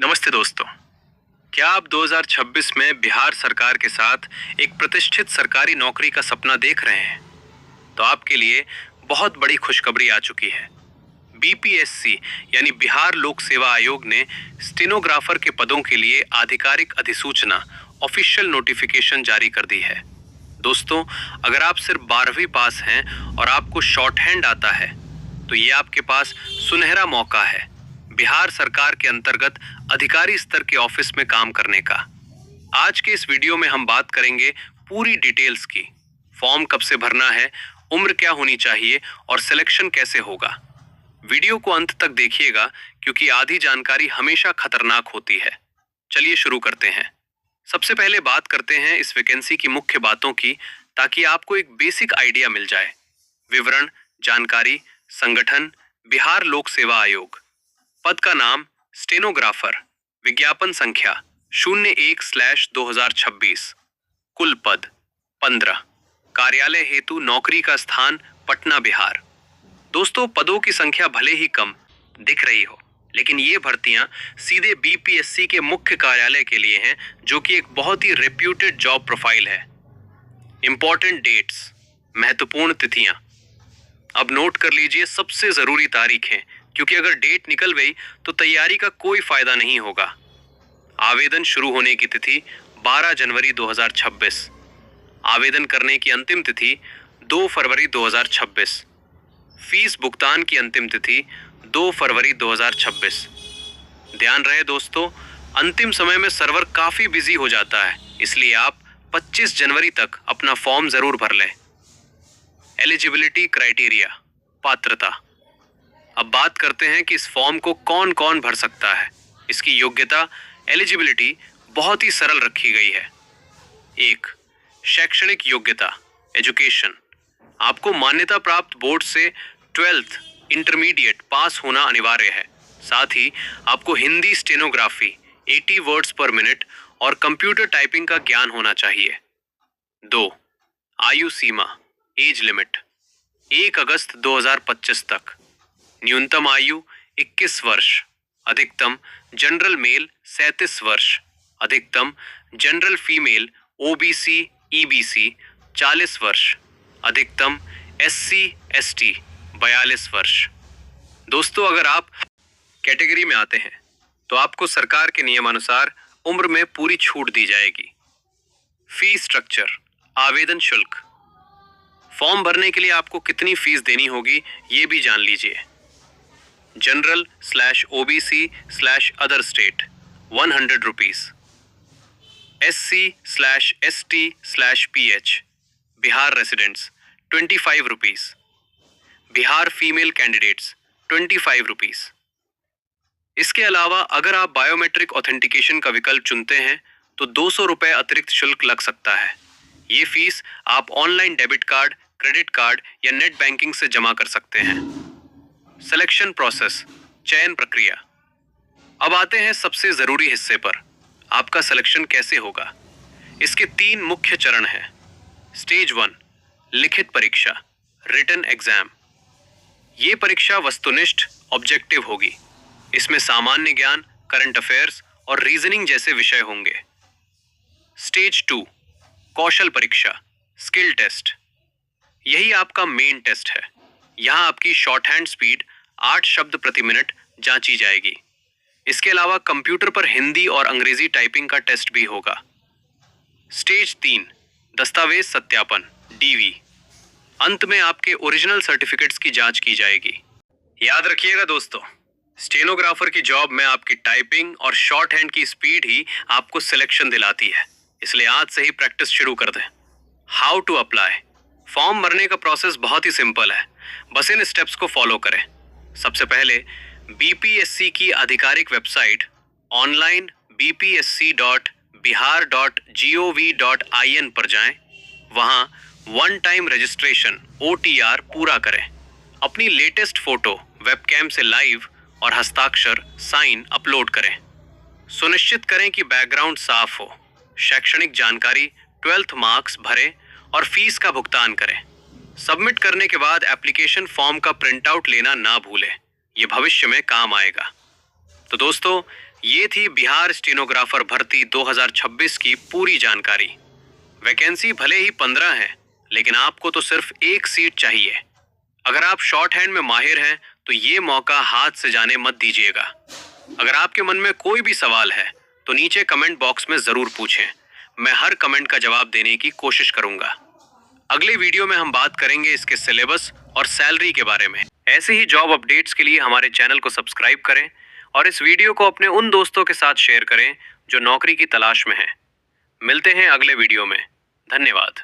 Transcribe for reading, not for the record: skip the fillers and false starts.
नमस्ते दोस्तों। क्या आप 2026 में बिहार सरकार के साथ एक प्रतिष्ठित सरकारी नौकरी का सपना देख रहे हैं? तो आपके लिए बहुत बड़ी खुशखबरी आ चुकी है। बीपीएससी यानी बिहार लोक सेवा आयोग ने स्टेनोग्राफर के पदों के लिए आधिकारिक अधिसूचना ऑफिशियल नोटिफिकेशन जारी कर दी है। दोस्तों, अगर आप सिर्फ 12वीं पास हैं और आपको शॉर्ट हैंड आता है तो ये आपके पास सुनहरा मौका है बिहार सरकार के अंतर्गत अधिकारी स्तर के ऑफिस में काम करने का। आज के इस वीडियो में हम बात करेंगे पूरी डिटेल्स की। फॉर्म कब से भरना है, उम्र क्या होनी चाहिए और सिलेक्शन कैसे होगा। वीडियो को अंत तक देखिएगा क्योंकि आधी जानकारी हमेशा खतरनाक होती है। चलिए शुरू करते हैं। सबसे पहले बात करते हैं इस वैकेंसी की मुख्य बातों की, ताकि आपको एक बेसिक आइडिया मिल जाए। विवरण, जानकारी, संगठन, बिहार लोक सेवा आयोग। पद का नाम स्टेनोग्राफर। विज्ञापन संख्या 01/2026। कुल पद 15। कार्यालय हेतु नौकरी का स्थान पटना, बिहार। दोस्तों, पदों की संख्या भले ही कम दिख रही हो, लेकिन ये भर्तियां सीधे बीपीएससी के मुख्य कार्यालय के लिए हैं, जो कि एक बहुत ही रेप्यूटेड जॉब प्रोफाइल है। इंपॉर्टेंट डेट्स, महत्वपूर्ण तिथियां। अब नोट कर लीजिए सबसे जरूरी तारीखें, क्योंकि अगर डेट निकल गई तो तैयारी का कोई फायदा नहीं होगा। आवेदन शुरू होने की तिथि 12 जनवरी 2026। आवेदन करने की अंतिम तिथि 2 फरवरी 2026। फीस भुगतान की अंतिम तिथि 2 फरवरी 2026। ध्यान रहे दोस्तों, अंतिम समय में सर्वर काफी बिजी हो जाता है, इसलिए आप 25 जनवरी तक अपना फॉर्म जरूर भर लें। एलिजिबिलिटी क्राइटेरिया, पात्रता। अब बात करते हैं कि इस फॉर्म को कौन कौन भर सकता है। इसकी योग्यता, एलिजिबिलिटी बहुत ही सरल रखी गई है। 1. शैक्षणिक योग्यता, एजुकेशन। आपको मान्यता प्राप्त बोर्ड से 12th इंटरमीडिएट पास होना अनिवार्य है। साथ ही आपको हिंदी स्टेनोग्राफी 80 वर्ड्स पर मिनट और कंप्यूटर टाइपिंग का ज्ञान होना चाहिए। 2. आयु सीमा, एज लिमिट 1 अगस्त 2025 तक। न्यूनतम आयु 21 वर्ष, अधिकतम जनरल मेल 37 वर्ष, अधिकतम जनरल फीमेल ओबीसी ईबीसी 40 वर्ष, अधिकतम एससी एसटी 42 वर्ष। दोस्तों, अगर आप कैटेगरी में आते हैं तो आपको सरकार के नियमानुसार उम्र में पूरी छूट दी जाएगी। फीस स्ट्रक्चर, आवेदन शुल्क। फॉर्म भरने के लिए आपको कितनी फीस देनी होगी ये भी जान लीजिए। General OBC other state 100 rupees. SC/ST/PH Bihar residents 25 rupees. Bihar female candidates 25 rupees. इसके अलावा अगर आप बायोमेट्रिक ऑथेंटिकेशन का विकल्प चुनते हैं तो 200 रुपए अतिरिक्त शुल्क लग सकता है। ये फीस आप online debit card, credit card या नेट बैंकिंग से जमा कर सकते हैं। सिलेक्शन प्रोसेस, चयन प्रक्रिया। अब आते हैं सबसे जरूरी हिस्से पर, आपका सिलेक्शन कैसे होगा। इसके 3 मुख्य चरण हैं। स्टेज 1, लिखित परीक्षा, रिटन एग्जाम। ये परीक्षा वस्तुनिष्ठ, ऑब्जेक्टिव होगी। इसमें सामान्य ज्ञान, करंट अफेयर्स और रीजनिंग जैसे विषय होंगे। स्टेज 2, कौशल परीक्षा, स्किल टेस्ट। यही आपका मेन टेस्ट है। यहाँ आपकी शॉर्ट हैंड स्पीड 8 शब्द प्रति मिनट जांची जाएगी। इसके अलावा कंप्यूटर पर हिंदी और अंग्रेजी टाइपिंग का टेस्ट भी होगा। स्टेज 3, दस्तावेज सत्यापन, डीवी। अंत में आपके ओरिजिनल सर्टिफिकेट्स की जांच की जाएगी। याद रखिएगा दोस्तों, स्टेनोग्राफर की जॉब में आपकी टाइपिंग और शॉर्ट हैंड की स्पीड ही आपको सिलेक्शन दिलाती है, इसलिए आज से ही प्रैक्टिस शुरू कर दें। How to apply. फॉर्म भरने का प्रोसेस बहुत ही सिंपल है, बस इन स्टेप्स को फॉलो करें। सबसे पहले बीपीएससी की आधिकारिक वेबसाइट ऑनलाइन bpsc.bihar.gov.in पर जाएं। वहां वन टाइम रजिस्ट्रेशन OTR पूरा करें। अपनी लेटेस्ट फोटो वेबकैम से लाइव और हस्ताक्षर साइन अपलोड करें। सुनिश्चित करें कि बैकग्राउंड साफ हो। शैक्षणिक जानकारी, 12th मार्क्स भरें और फीस का भुगतान करें। सबमिट करने के बाद एप्लीकेशन फॉर्म का प्रिंट आउट लेना ना भूलें, ये भविष्य में काम आएगा। तो दोस्तों, ये थी बिहार स्टेनोग्राफर भर्ती 2026 की पूरी जानकारी। वैकेंसी भले ही 15 है, लेकिन आपको तो सिर्फ एक सीट चाहिए। अगर आप शॉर्ट हैंड में माहिर हैं, तो ये मौका हाथ से जाने मत दीजिएगा। अगर आपके मन में कोई भी सवाल है, तो नीचे कमेंट बॉक्स में जरूर पूछें। मैं हर कमेंट का जवाब देने की कोशिश करूंगा। अगले वीडियो में हम बात करेंगे इसके सिलेबस और सैलरी के बारे में। ऐसे ही जॉब अपडेट्स के लिए हमारे चैनल को सब्सक्राइब करें और इस वीडियो को अपने उन दोस्तों के साथ शेयर करें जो नौकरी की तलाश में हैं। मिलते हैं अगले वीडियो में। धन्यवाद।